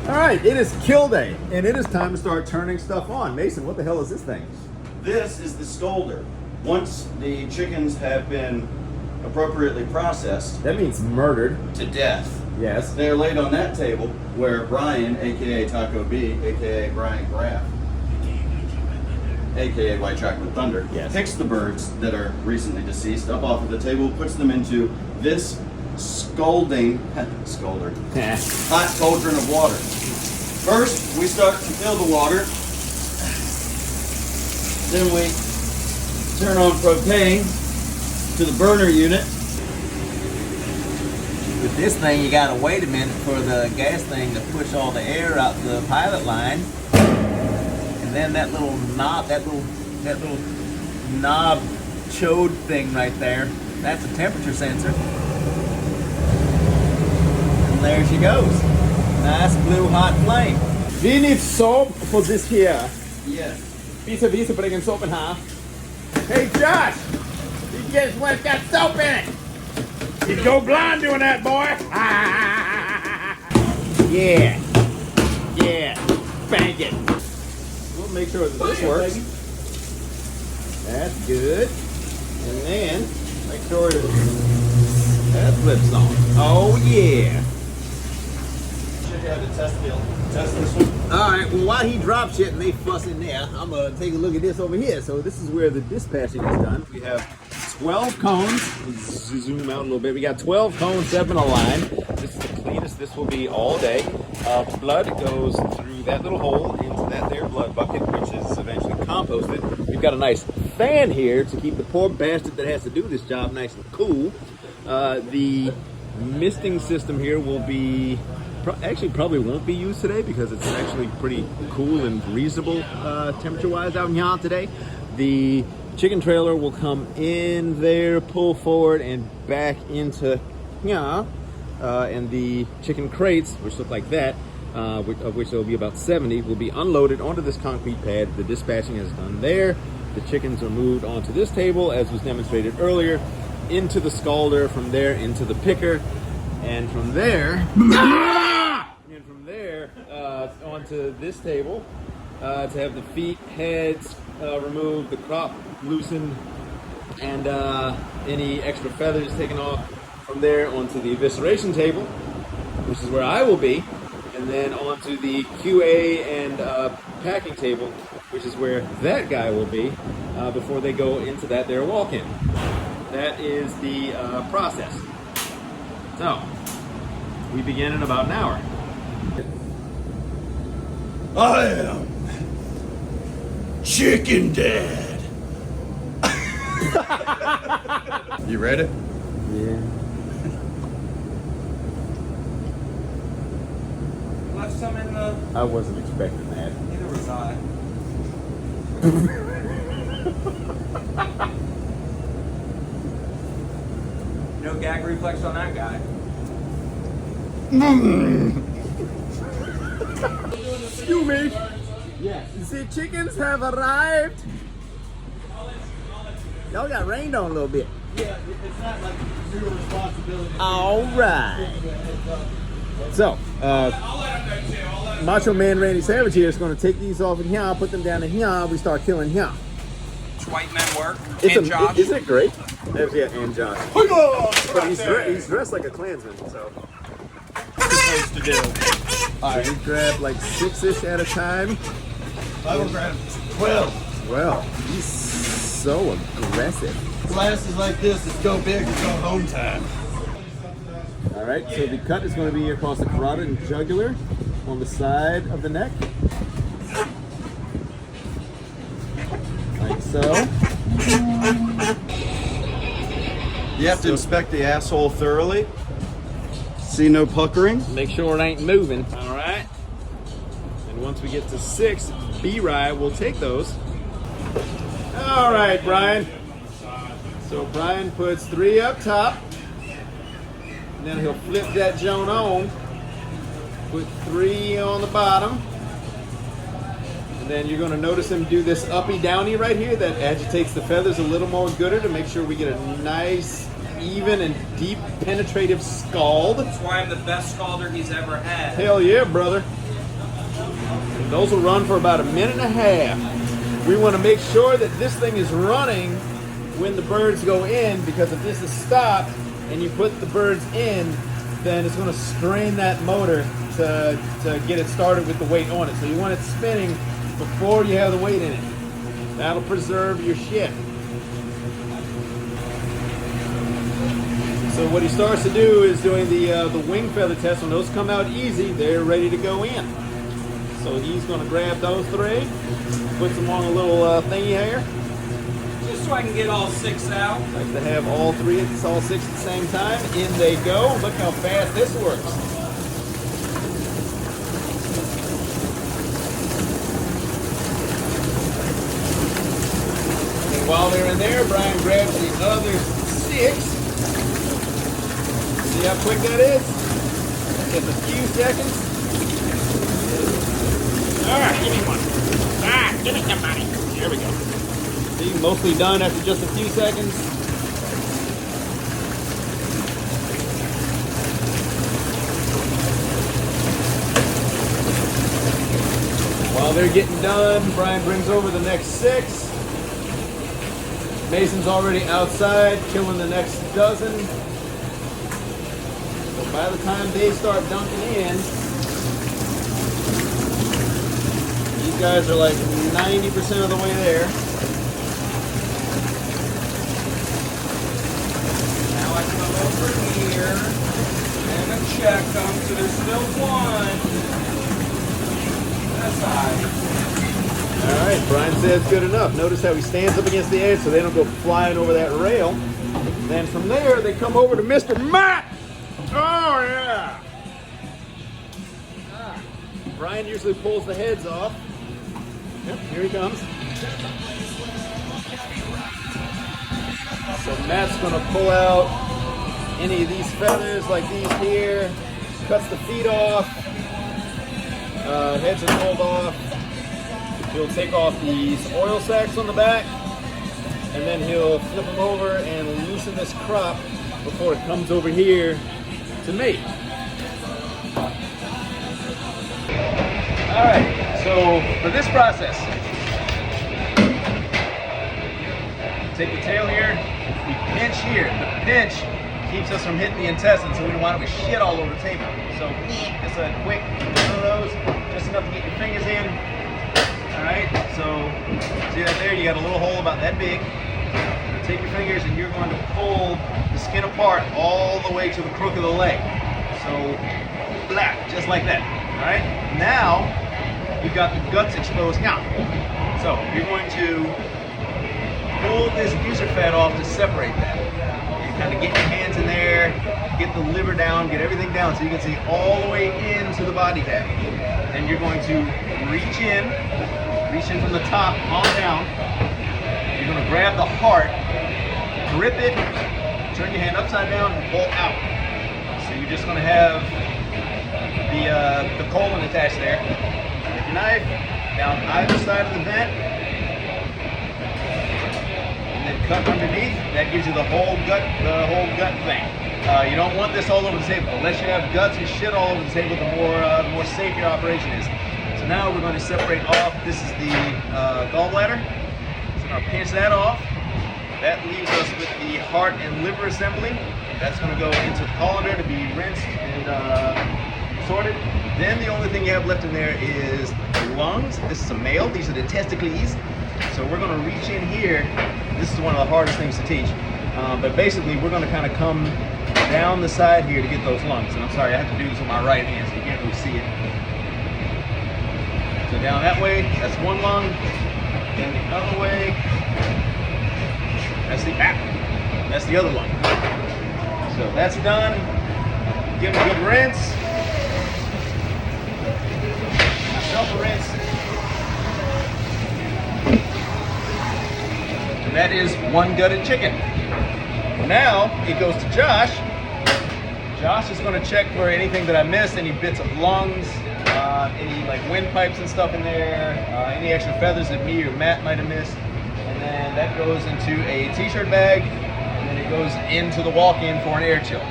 All right, it is kill day, and it is time to start turning stuff on. Mason, what the hell is this thing? This is the scalder. Once the chickens have been appropriately processed That means murdered. to death, Yes. they're laid on that table where Brian, aka Taco B, aka Brian Graff, aka White Chocolate Thunder, Yes. picks the birds that are recently deceased up off of the table, puts them into this scalding hot cauldron of water. First, we start to fill the water. Then we turn on propane to the burner unit. With this thing, you gotta wait a minute for the gas thing to push all the air out the pilot line, and then that little knob chode thing right there, that's a temperature sensor. And there she goes. Nice blue hot flame. We need soap for this here. Yes. Bisa bringing soap in half. Hey Josh, you guess what's got soap in it? You go blind doing that, boy. Yeah. Bang it. We'll make sure that this works. That's good. And then make sure that flips on. Oh yeah. Should have to test this one. All right, well, while he drops shit and they fuss in there, I'm going to take a look at this over here. So this is where the dispatching is done. We have 12 cones. Zoom out a little bit. We got 12 cones set in a line. This is the cleanest this will be all day. Blood goes through that little hole into that there blood bucket, which is eventually composted. We've got a nice fan here to keep the poor bastard that has to do this job nice and cool. The misting system here will be... actually probably won't be used today because it's actually pretty cool and reasonable temperature-wise out in here today. The chicken trailer will come in there, pull forward, and back into here. And the chicken crates, which look like that, of which there will be about 70, will be unloaded onto this concrete pad. The dispatching is done there. The chickens are moved onto this table, as was demonstrated earlier, into the scalder, from there into the picker, and from there... onto this table to have the feet, heads removed, the crop loosened, and any extra feathers taken off. From there onto the evisceration table, which is where I will be, and then onto the QA and packing table, which is where that guy will be before they go into that there walk-in. That is the process. So, we begin in about an hour. I am Chicken Dad. You ready? Yeah. Left some in the... I wasn't expecting that. Neither was I. No gag reflex on that guy. Excuse me. Yes. The chickens have arrived. Y'all got rained on a little bit. Yeah, it's not like zero responsibility. All right. So, Macho Man Randy Savage here is going to take these off in here, put them down in here. We start killing here. It's white men work. And Josh. Isn't it great? Yeah, and Josh. But he's dressed like a Klansman, so. Supposed to do. Alright, we grab like 6-ish at a time. I will grab 12. Well, he's so aggressive. Glasses like this, it's go big or go home time. Alright, so the cut is going to be across the carotid and jugular on the side of the neck. Like so. You have to inspect the asshole thoroughly. See no puckering. Make sure it ain't moving. Alright. And once we get to 6, B-Rye will take those. Alright, Brian. So Brian puts 3 up top. And then he'll flip that joint on. Put 3 on the bottom. And then you're going to notice him do this uppy downy right here that agitates the feathers a little more gooder to make sure we get a nice, even, and deep penetrative scald. That's why I'm the best scalder he's ever had. Hell yeah, brother. And those will run for about 1.5 minutes. We want to make sure that this thing is running when the birds go in, because if this is stopped and you put the birds in, then it's going to strain that motor to get it started with the weight on it. So you want it spinning before you have the weight in it. That'll preserve your shit. So what he starts to do is doing the wing feather test. When those come out easy, they're ready to go in. So he's going to grab those 3, puts them on a little thingy here. Just so I can get all 6 out. Like to have all 3, all 6 at the same time. In they go. Look how fast this works. And while they're in there, Brian grabs the other 6. See how quick that is? Just a few seconds. Alright, give me one. Give me somebody. There we go. See, mostly done after just a few seconds. While they're getting done, Brian brings over the next 6. Mason's already outside killing the next dozen. So by the time they start dunking in, these guys are like 90% of the way there. Now I come over here and I check them, so there's still 1. That's high. Alright, Brian says good enough. Notice how he stands up against the edge so they don't go flying over that rail. Then from there, they come over to Mr. Matt. Oh, yeah. Brian usually pulls the heads off. Yep, here he comes. So Matt's going to pull out any of these feathers like these here. Cuts the feet off. Heads are pulled off. He'll take off these oil sacs on the back, and then he'll flip them over and loosen this crop before it comes over here to me. All right, so for this process, take the tail here, we pinch here. The pinch keeps us from hitting the intestines, so we don't want it to shit all over the table. So just a quick one of those, just enough to get your fingers in. Alright, so see that there? You got a little hole about that big. Take your fingers and you're going to pull the skin apart all the way to the crook of the leg. So, blah, just like that. Alright, now you've got the guts exposed. Now, so you're going to pull this user fat off to separate that. You kind of get your hands in there, get the liver down, get everything down so you can see all the way into the body bag. Then you're going to reach in from the top on down. You're going to grab the heart, grip it, turn your hand upside down and pull out. So you're just going to have the colon attached there. Take your knife down either side of the vent and then cut underneath. That gives you the whole gut thing. You don't want this all over the table. The less you have guts and shit all over the table, the more safe your operation is. So now we're going to separate off. This is the gallbladder. So now pinch that off. That leaves us with the heart and liver assembly. That's going to go into the colander to be rinsed and sorted. Then the only thing you have left in there is the lungs. This is a male. These are the testicles. So we're going to reach in here. This is one of the hardest things to teach. But basically, we're going to kind of come down the side here to get those lungs. And I'm sorry, I have to do this with my right hand, so you can't really see it. So down that way, that's one lung. Then the other way, that's the other lung. So that's done. Give it a good rinse. Myself a rinse. And that is one gutted chicken. Now it goes to Josh. Josh is going to check for anything that I missed, any bits of lungs, any like windpipes and stuff in there, any extra feathers that me or Matt might have missed. And then that goes into a t-shirt bag, and then it goes into the walk-in for an air chill.